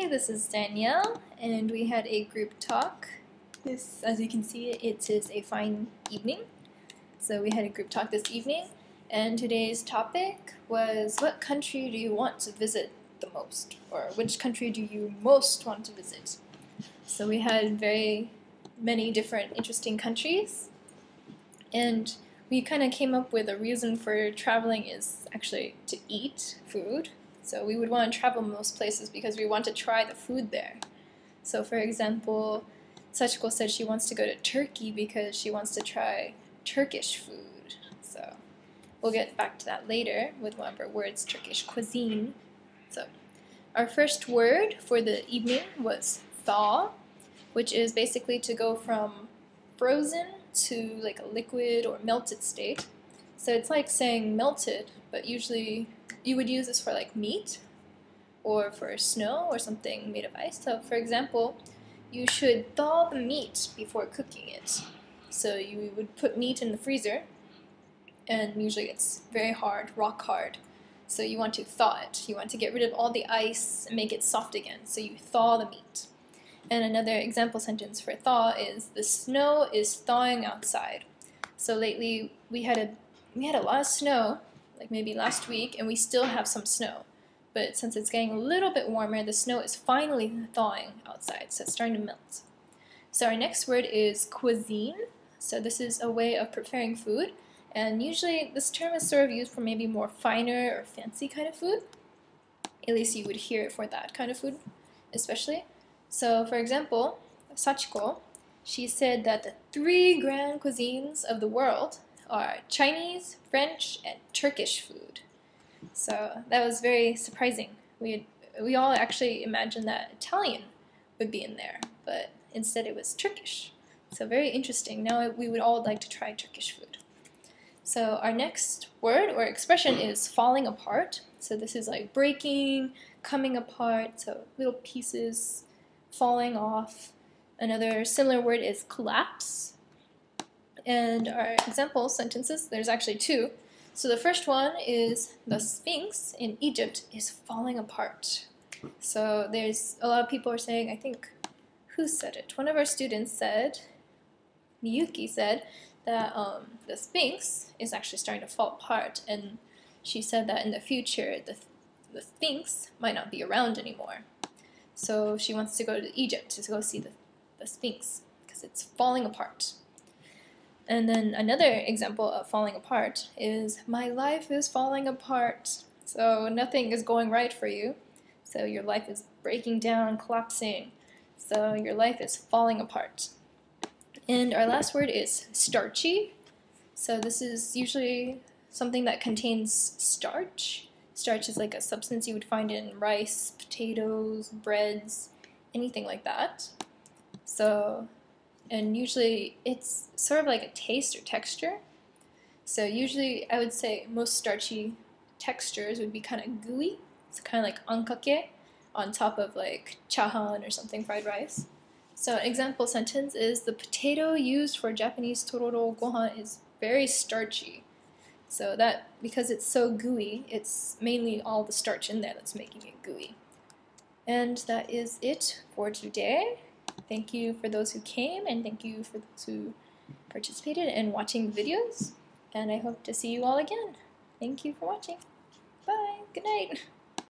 Hi, this is Danielle, and we had a group talk. This, as you can see, it is a fine evening. So we had a group talk this evening, and today's topic was, what country do you want to visit the most? Or which country do you most want to visit? So we had very many different interesting countries, and we kind of came up with a reason for traveling is actually to eat food. So we would want to travel most places because we want to try the food there. So for example, Sachiko said she wants to go to Turkey because she wants to try Turkish food. So we'll get back to that later with one of our words, Turkish cuisine. So our first word for the evening was thaw, which is basically to go from frozen to like a liquid or melted state. So it's like saying melted, but usually you would use this for like meat or for snow or something made of ice. So for example, you should thaw the meat before cooking it. So you would put meat in the freezer, and usually it's very hard, rock hard. So you want to thaw it. You want to get rid of all the ice and make it soft again. So you thaw the meat. And another example sentence for thaw is, the snow is thawing outside. So lately we had a lot of snow, like maybe last week, and we still have some snow. But since it's getting a little bit warmer, the snow is finally thawing outside, so it's starting to melt. So our next word is cuisine. So this is a way of preparing food, and usually this term is sort of used for maybe more finer or fancy kind of food. At least you would hear it for that kind of food, especially. So for example, Sachiko, she said that the 3 grand cuisines of the world are Chinese, French, and Turkish food. So that was very surprising. We all actually imagined that Italian would be in there, but instead it was Turkish. So very interesting. Now we would all like to try Turkish food. So our next word or expression is falling apart. So this is like breaking, coming apart, so little pieces falling off. Another similar word is collapse. And our example sentences, there's actually 2. So the first one is, the sphinx in Egypt is falling apart. So there's a lot of people are saying, I think, who said it? One of our students said, Miyuki said, that the sphinx is actually starting to fall apart. And she said that in the future, the sphinx might not be around anymore. So she wants to go to Egypt to go see the sphinx because it's falling apart. And then another example of falling apart is, my life is falling apart. So nothing is going right for you. So your life is breaking down, collapsing. So your life is falling apart. And our last word is starchy. So this is usually something that contains starch. Starch is like a substance you would find in rice, potatoes, breads, anything like that. So, and usually it's sort of like a taste or texture. So usually I would say most starchy textures would be kind of gooey. It's kind of like ankake on top of like chahan or something, fried rice. So an example sentence is, the potato used for Japanese tororo gohan is very starchy. So that, because it's so gooey, it's mainly all the starch in there that's making it gooey. And that is it for today. Thank you for those who came, and thank you for those who participated in watching the videos. And I hope to see you all again. Thank you for watching. Bye. Good night.